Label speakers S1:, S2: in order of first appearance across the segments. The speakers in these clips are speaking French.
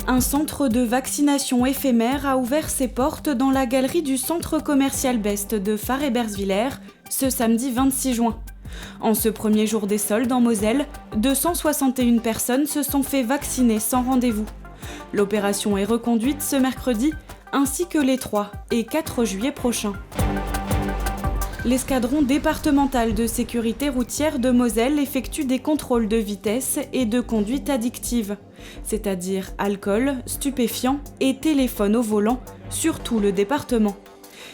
S1: Un centre de vaccination éphémère a ouvert ses portes dans la galerie du centre commercial Best de Fars-Ebersviller ce samedi 26 juin. En ce premier jour des soldes en Moselle, 261 personnes se sont fait vacciner sans rendez-vous. L'opération est reconduite ce mercredi, ainsi que les 3 et 4 juillet prochains. L'escadron départemental de sécurité routière de Moselle effectue des contrôles de vitesse et de conduite addictive, c'est-à-dire alcool, stupéfiants et téléphone au volant, sur tout le département.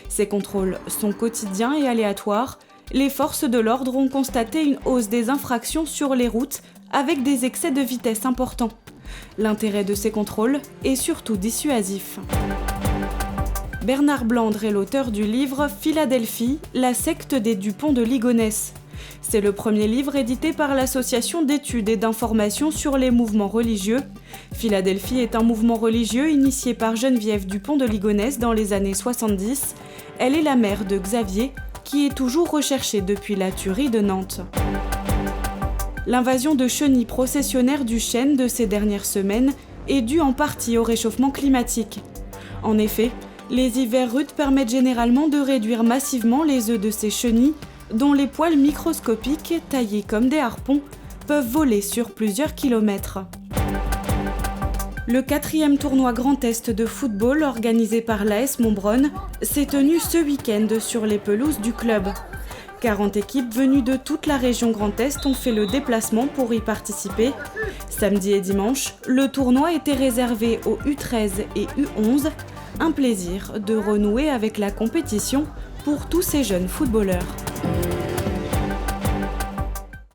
S1: Ces contrôles sont quotidiens et aléatoires. Les forces de l'ordre ont constaté une hausse des infractions sur les routes avec des excès de vitesse importants. L'intérêt de ces contrôles est surtout dissuasif. Bernard Blandre est l'auteur du livre Philadelphie, la secte des Dupont de Ligonnès. C'est le premier livre édité par l'Association d'études et d'information sur les mouvements religieux. Philadelphie est un mouvement religieux initié par Geneviève Dupont de Ligonnès dans les années 70. Elle est la mère de Xavier, qui est toujours recherché depuis la tuerie de Nantes. L'invasion de chenilles processionnaires du chêne de ces dernières semaines est due en partie au réchauffement climatique. En effet, les hivers rudes permettent généralement de réduire massivement les œufs de ces chenilles, dont les poils microscopiques, taillés comme des harpons, peuvent voler sur plusieurs kilomètres. Le 4e tournoi Grand Est de football organisé par l'AS Montbronn s'est tenu ce week-end sur les pelouses du club. 40 équipes venues de toute la région Grand Est ont fait le déplacement pour y participer. Samedi et dimanche, le tournoi était réservé aux U13 et U11. Un plaisir de renouer avec la compétition pour tous ces jeunes footballeurs.